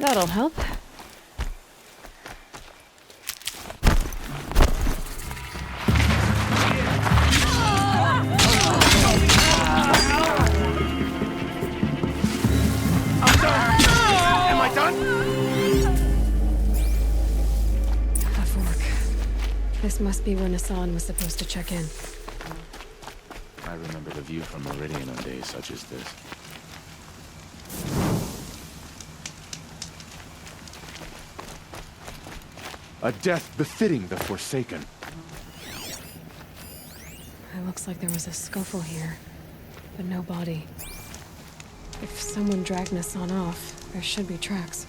That'll help. Am I done? A fork. This must be where Nassan was supposed to check in. I remember the view from Meridian on days such as this. A death befitting the Forsaken. It looks like there was a scuffle here, but no body. If someone dragged Nassan off, there should be tracks.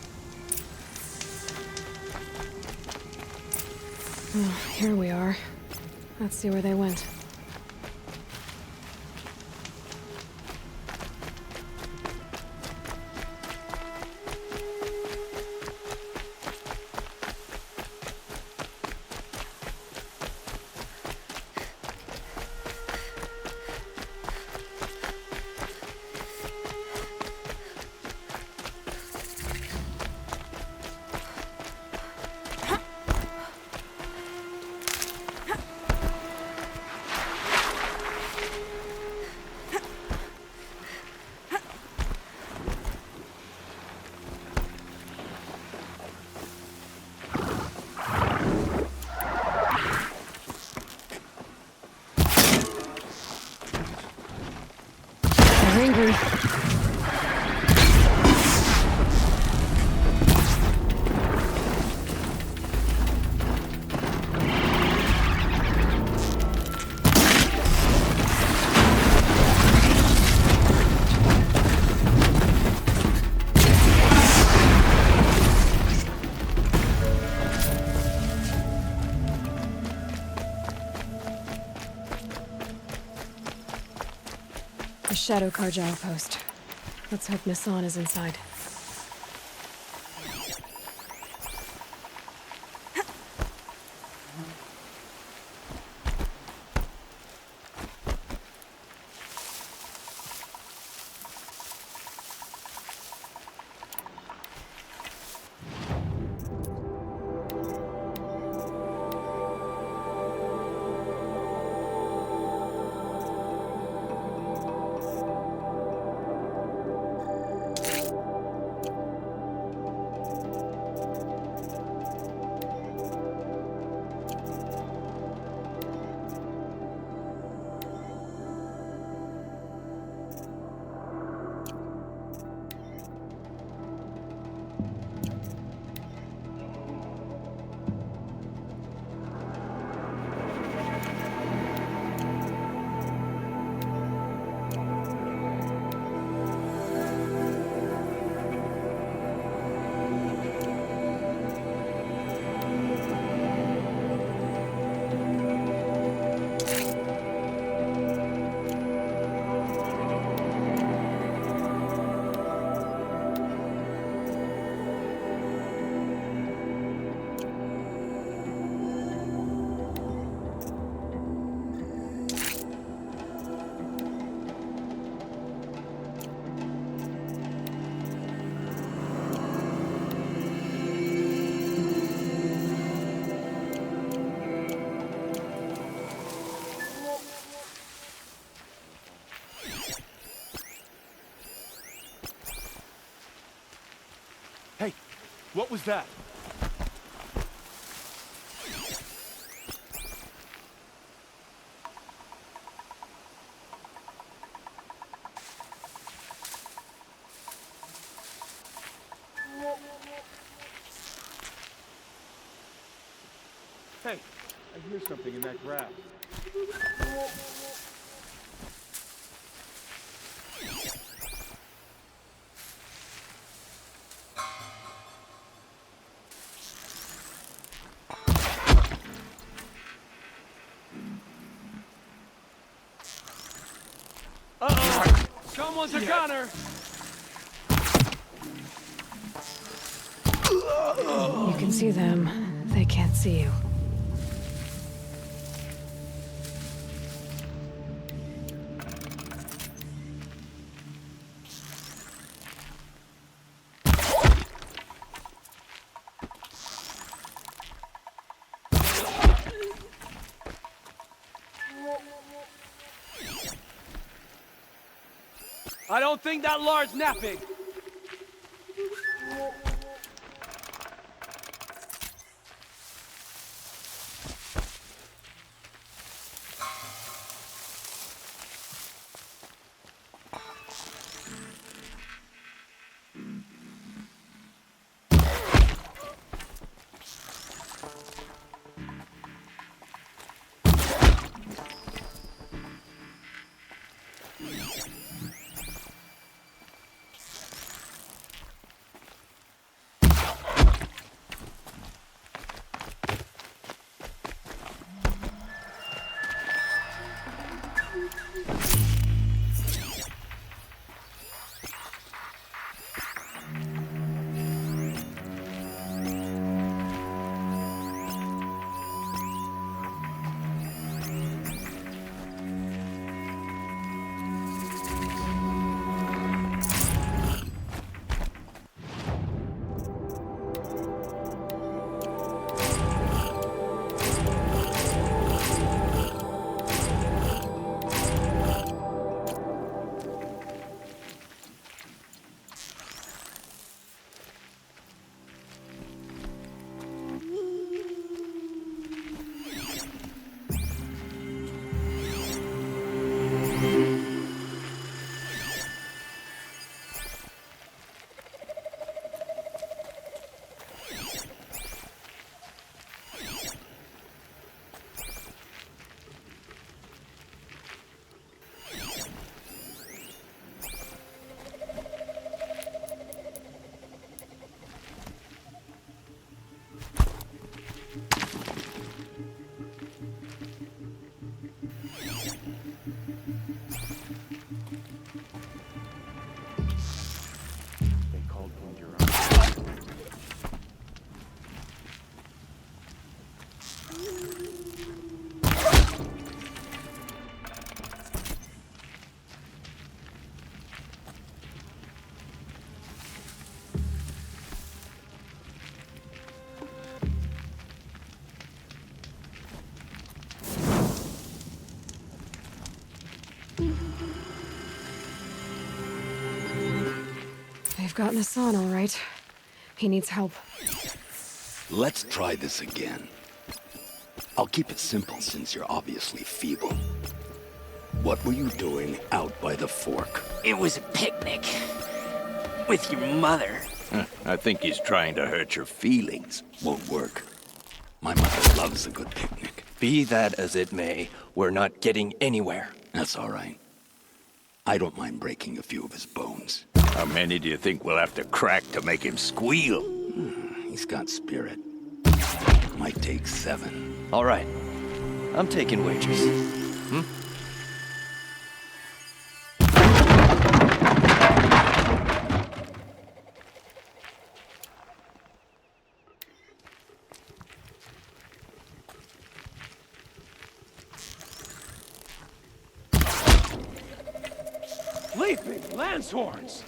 Well, here we are. Let's see where they went. They're angry. The Shadow Carja outpost. Let's hope Nassan is inside. Hey, what was that? Hey, I hear something in that grass. Uh-oh! Someone's a gunner! You can see them. They can't see you. I don't think that lard's napping. They've gotten Hassan, all right. He needs help. Let's try this again. I'll keep it simple since you're obviously feeble. What were you doing out by the fork? It was a picnic. With your mother. I think he's trying to hurt your feelings. Won't work. My mother loves a good picnic. Be that as it may, we're not getting anywhere. That's all right. I don't mind breaking a few of his bones. How many do you think we'll have to crack to make him squeal? He's got spirit. Might take 7. All right. I'm taking wagers. Leaping lance horns!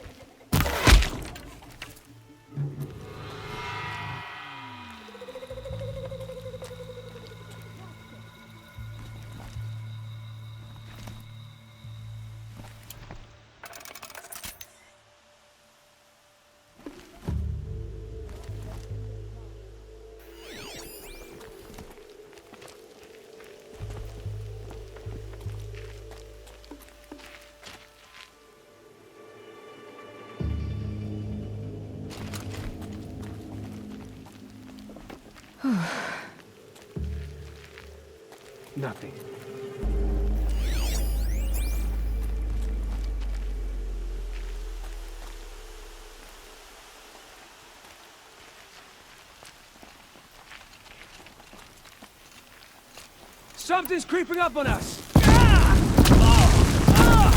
Nothing. Something's creeping up on us! Ah! Oh! Ah!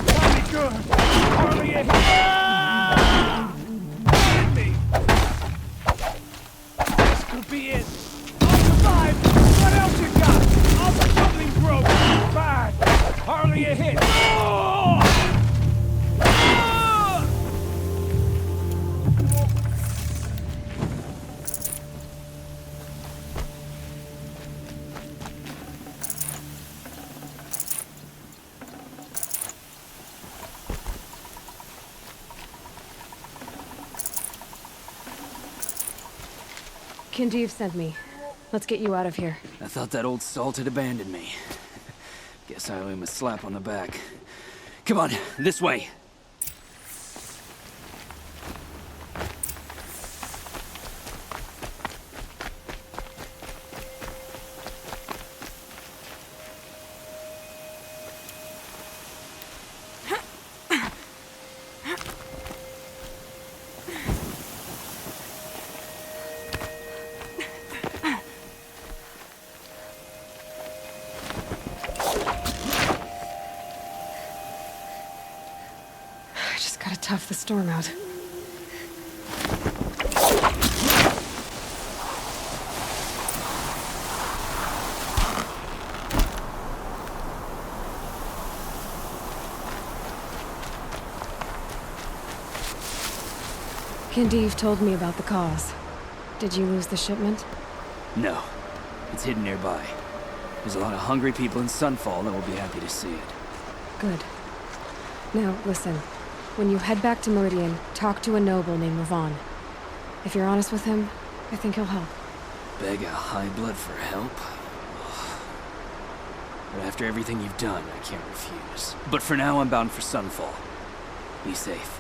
Mighty good! Hardly a hit! Ah! Hit me! This could be it! I'll survive! What else you got? Oh, something broke! Bad! Hardly a hit! Oh! Ah! Kinjeev sent me. Let's get you out of here. I thought that old salt had abandoned me. Guess I owe him a slap on the back. Come on, this way. Tough the storm out. Kinjeev told me about the cause. Did you lose the shipment? No. It's hidden nearby. There's a lot of hungry people in Sunfall that will be happy to see it. Good. Now, listen. When you head back to Meridian, talk to a noble named Ravon. If you're honest with him, I think he'll help. Beg a high blood for help? But after everything you've done, I can't refuse. But for now, I'm bound for Sunfall. Be safe.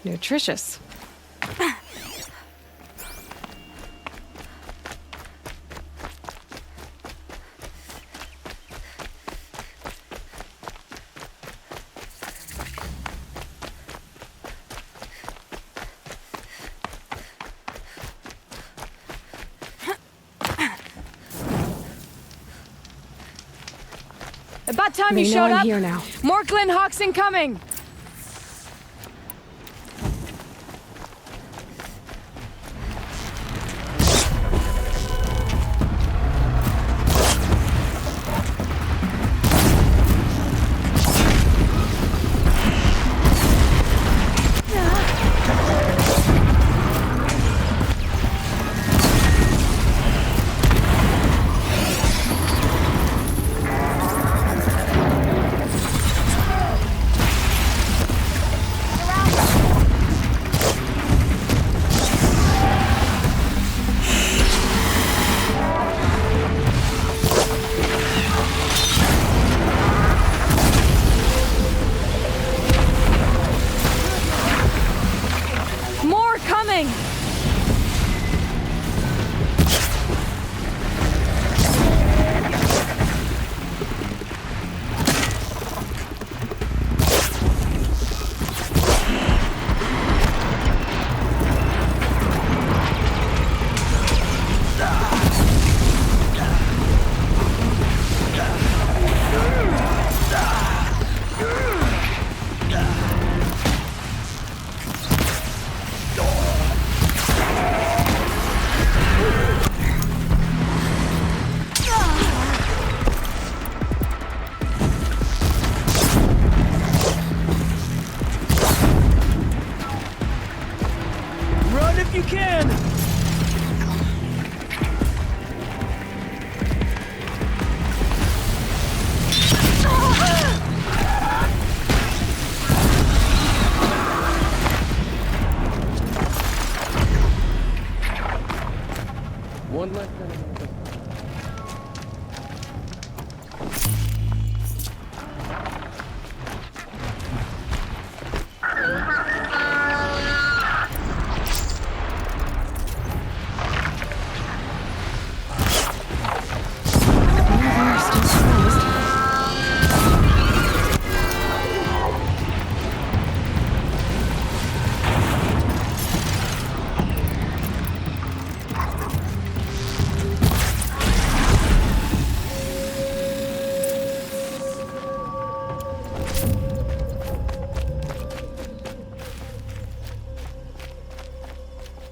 Nutritious. About time They you know showed I'm up. here now. More Glen Hawks incoming.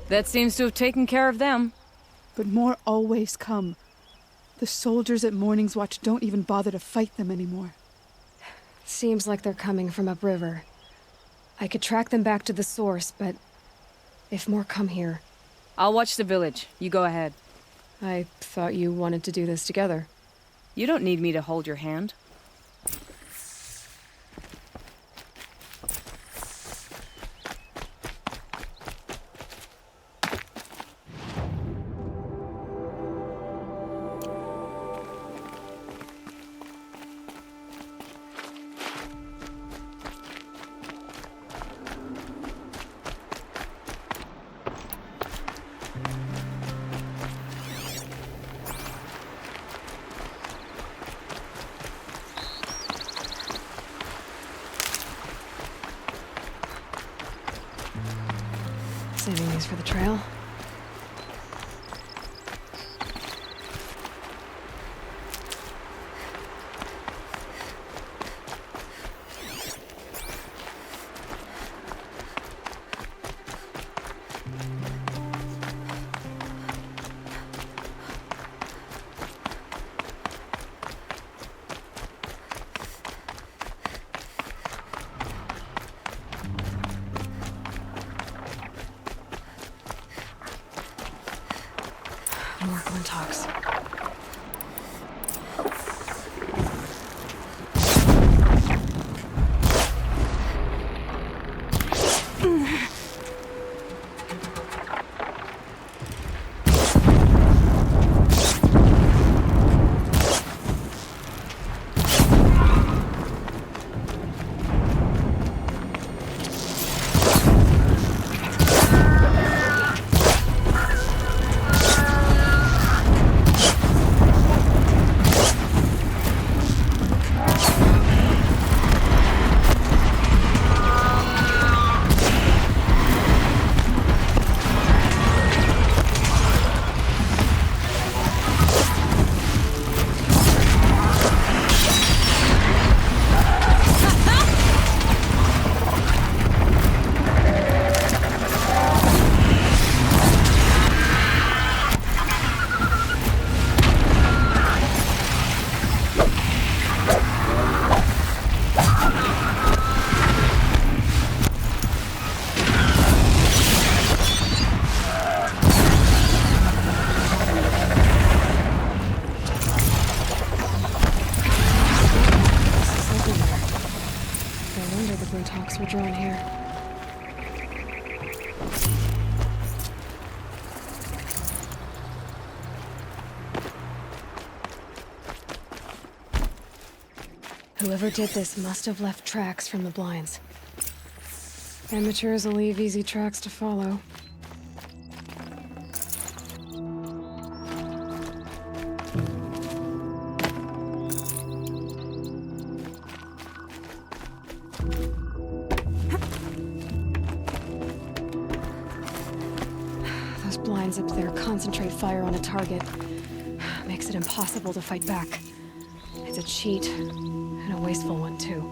That seems to have taken care of them. But more always come. The soldiers at Morning's Watch don't even bother to fight them anymore. Seems like they're coming from upriver. I could track them back to the source, but if more come here... I'll watch the village. You go ahead. I thought you wanted to do this together. You don't need me to hold your hand. Saving these for the trail. More talks. Were drawn here. Whoever did this must have left tracks from the blinds. Amateurs will leave easy tracks to follow. Up there concentrate fire on a target. Makes it impossible to fight back. It's a cheat, and a wasteful one too.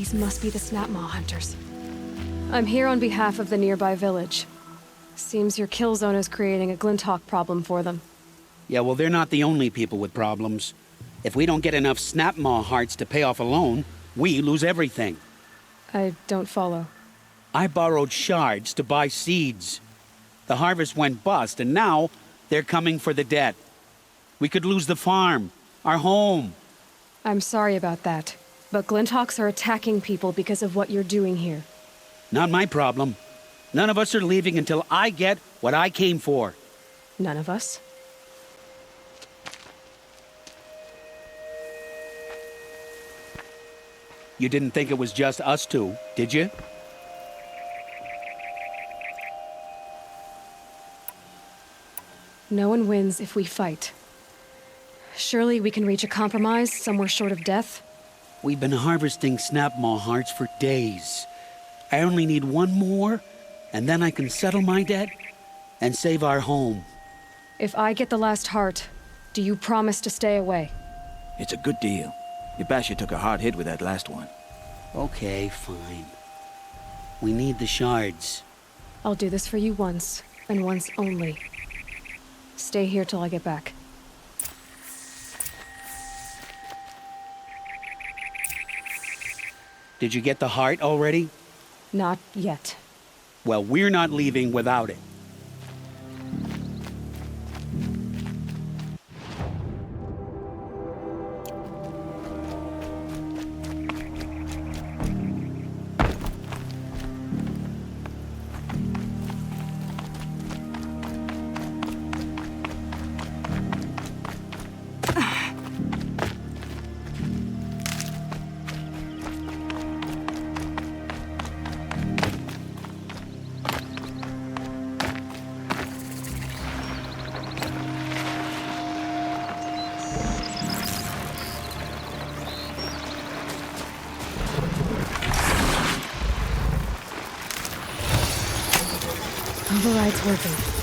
These must be the Snapmaw hunters. I'm here on behalf of the nearby village. Seems your kill zone is creating a Glinthawk problem for them. Yeah, well, they're not the only people with problems. If we don't get enough Snapmaw hearts to pay off a loan, we lose everything. I don't follow. I borrowed shards to buy seeds. The harvest went bust, and now they're coming for the debt. We could lose the farm, our home. I'm sorry about that, but Glinthawks are attacking people because of what you're doing here. Not my problem. None of us are leaving until I get what I came for. None of us? You didn't think it was just us two, did you? No one wins if we fight. Surely we can reach a compromise somewhere short of death? We've been harvesting Snapmaw hearts for days. I only need one more, and then I can settle my debt and save our home. If I get the last heart, do you promise to stay away? It's a good deal. Yabasha took a hard hit with that last one. Okay, fine. We need the shards. I'll do this for you once, and once only. Stay here till I get back. Did you get the heart already? Not yet. Well, we're not leaving without it. Override's working.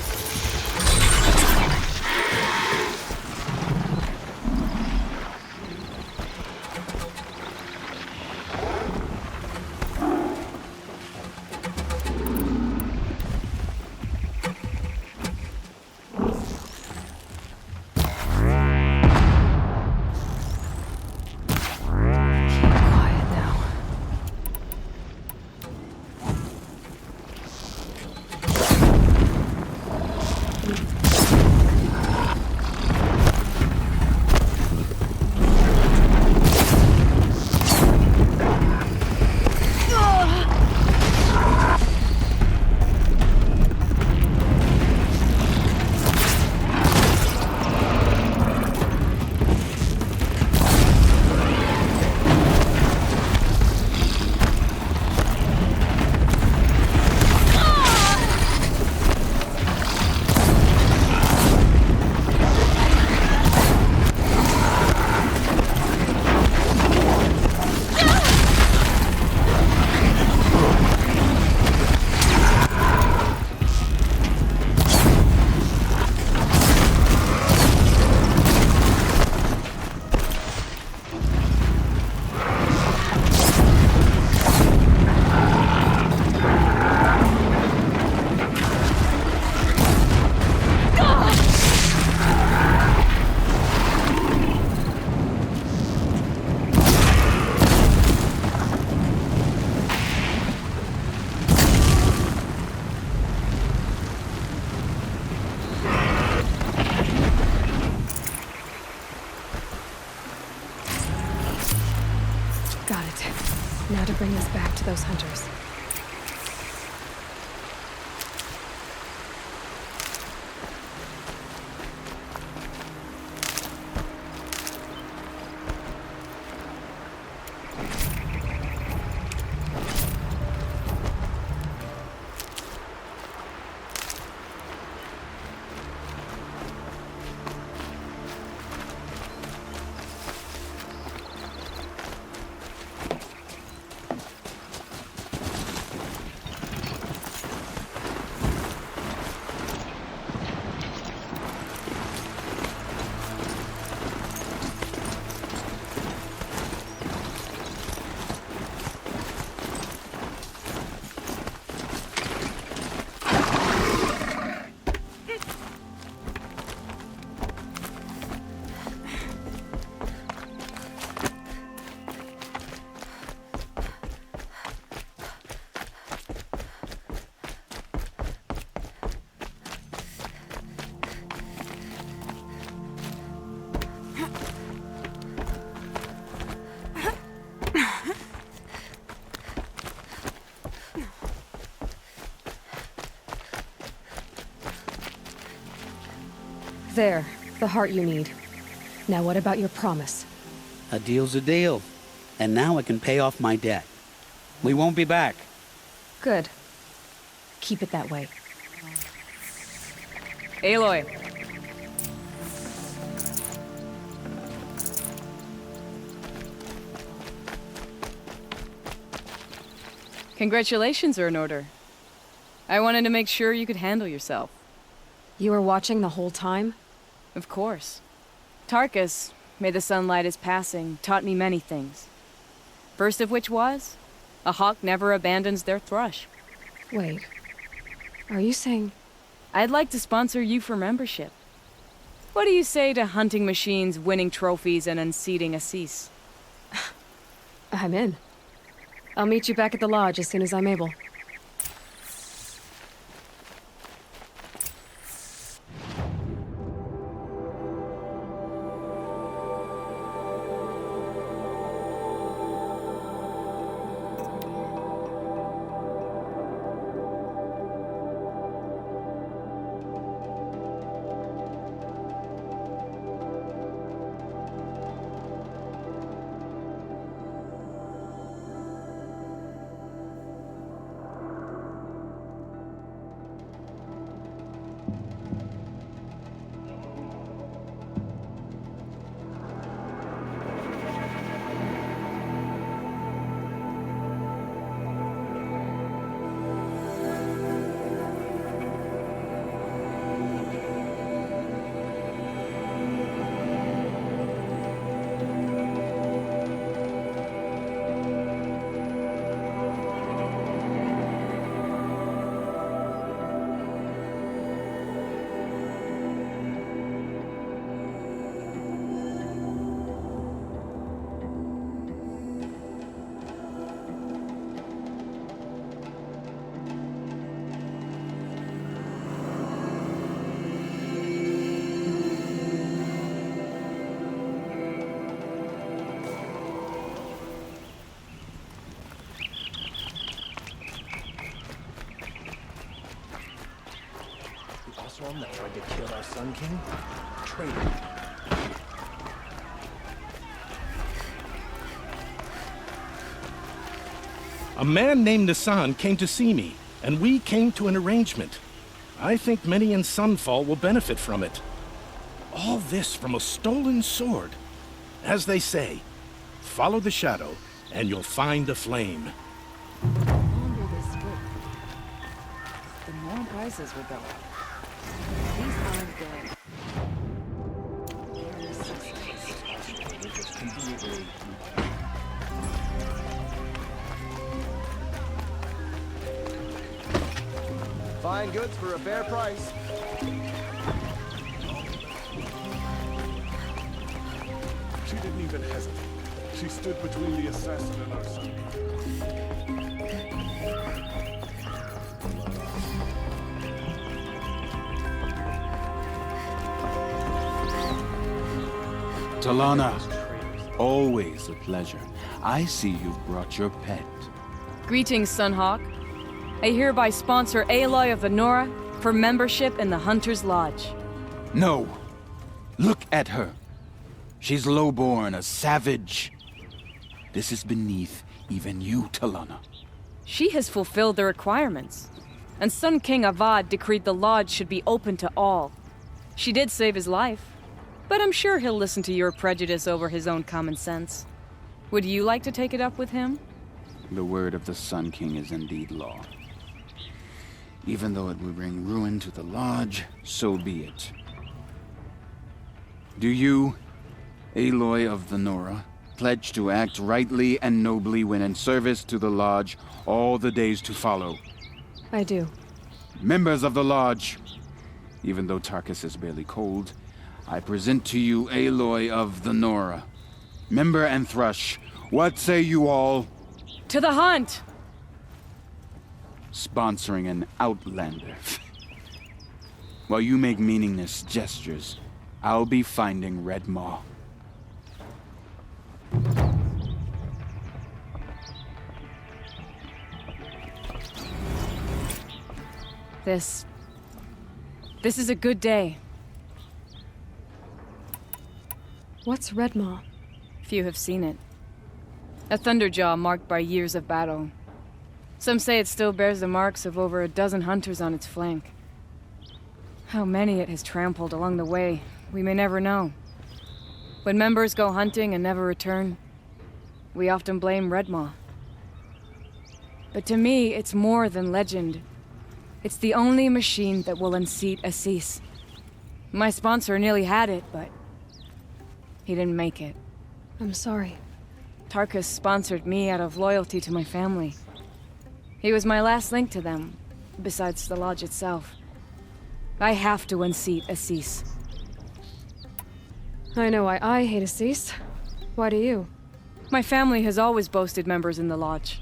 Now to bring us back to those hunters. There, the heart you need. Now what about your promise? A deal's a deal. And now I can pay off my debt. We won't be back. Good. Keep it that way. Aloy. Congratulations are in order. I wanted to make sure you could handle yourself. You were watching the whole time? Of course. Tarkus, may the sunlight is passing, taught me many things. First of which was, a hawk never abandons their thrush. Wait. Are you saying... I'd like to sponsor you for membership. What do you say to hunting machines, winning trophies, and unseating Assis? I'm in. I'll meet you back at the lodge as soon as I'm able. Oseram that tried to kill our Sun King? Traitor. A man named Nassan came to see me, and we came to an arrangement. I think many in Sunfall will benefit from it. All this from a stolen sword. As they say, follow the shadow, and you'll find the flame. The longer this works, the more prices will go up. These aren't good. Fine goods for a fair price. She didn't even hesitate. She stood between the assassin and our son. Talana, always a pleasure. I see you've brought your pet. Greetings, Sunhawk. I hereby sponsor Aloy of the Nora for membership in the Hunter's Lodge. No. Look at her. She's lowborn, a savage. This is beneath even you, Talana. She has fulfilled the requirements. And Sun King Avad decreed the lodge should be open to all. She did save his life, but I'm sure he'll listen to your prejudice over his own common sense. Would you like to take it up with him? The word of the Sun King is indeed law. Even though it will bring ruin to the lodge, so be it. Do you, Aloy of the Nora, pledge to act rightly and nobly when in service to the lodge all the days to follow? I do. Members of the lodge, even though Tarkus is barely cold, I present to you Aloy of the Nora. Member and Thrush, what say you all? To the hunt! Sponsoring an outlander. While you make meaningless gestures, I'll be finding Red Maw. This is a good day. What's Redmaw? Few have seen it. A thunderjaw marked by years of battle. Some say it still bears the marks of over a dozen hunters on its flank. How many it has trampled along the way, we may never know. When members go hunting and never return, we often blame Redmaw. But to me, it's more than legend. It's the only machine that will unseat Assis. My sponsor nearly had it, but he didn't make it. I'm sorry. Tarkus sponsored me out of loyalty to my family. He was my last link to them, besides the lodge itself. I have to unseat Assis. I know why I hate Assis. Why do you? My family has always boasted members in the lodge.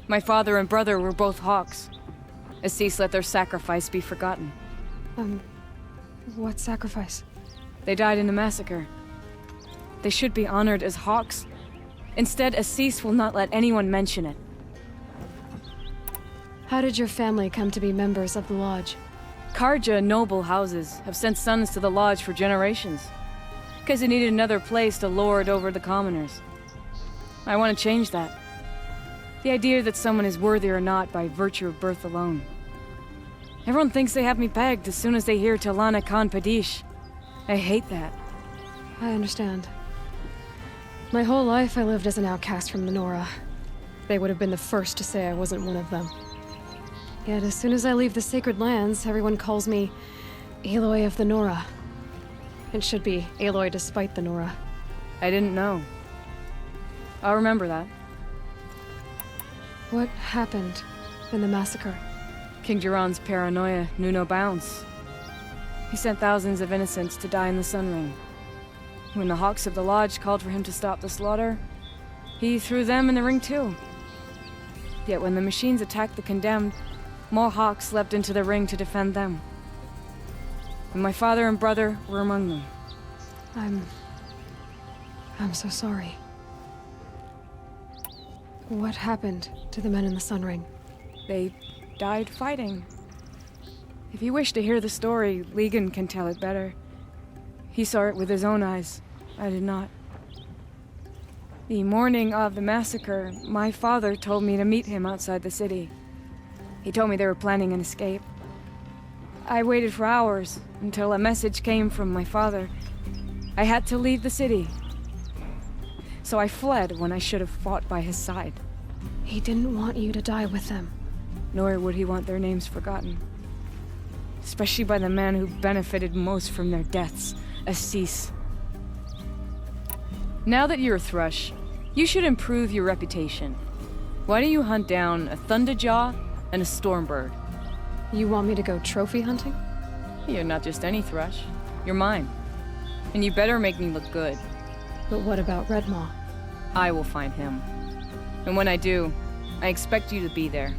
My father and brother were both hawks. Assis let their sacrifice be forgotten. What sacrifice? They died in the massacre. They should be honored as hawks. Instead, Assis will not let anyone mention it. How did your family come to be members of the lodge? Carja noble houses have sent sons to the lodge for generations. Because they needed another place to lord over the commoners. I want to change that. The idea that someone is worthy or not by virtue of birth alone. Everyone thinks they have me pegged as soon as they hear Talana Khan Padish. I hate that. I understand. My whole life I lived as an outcast from the Nora. They would have been the first to say I wasn't one of them. Yet as soon as I leave the sacred lands, everyone calls me Aloy of the Nora. It should be Aloy despite the Nora. I didn't know. I'll remember that. What happened in the massacre? King Jiran's paranoia knew no bounds. He sent thousands of innocents to die in the Sun Ring. When the Hawks of the Lodge called for him to stop the slaughter, he threw them in the ring too. Yet when the machines attacked the condemned, more Hawks leapt into the ring to defend them. And my father and brother were among them. I'm so sorry. What happened to the men in the Sun Ring? They died fighting. If you wish to hear the story, Legan can tell it better. He saw it with his own eyes. I did not. The morning of the massacre, my father told me to meet him outside the city. He told me they were planning an escape. I waited for hours until a message came from my father. I had to leave the city. So I fled when I should have fought by his side. He didn't want you to die with them. Nor would he want their names forgotten. Especially by the man who benefited most from their deaths, Assis. Now that you're a Thrush, you should improve your reputation. Why don't you hunt down a Thunderjaw and a Stormbird? You want me to go trophy hunting? You're not just any Thrush. You're mine. And you better make me look good. But what about Redmaw? I will find him. And when I do, I expect you to be there.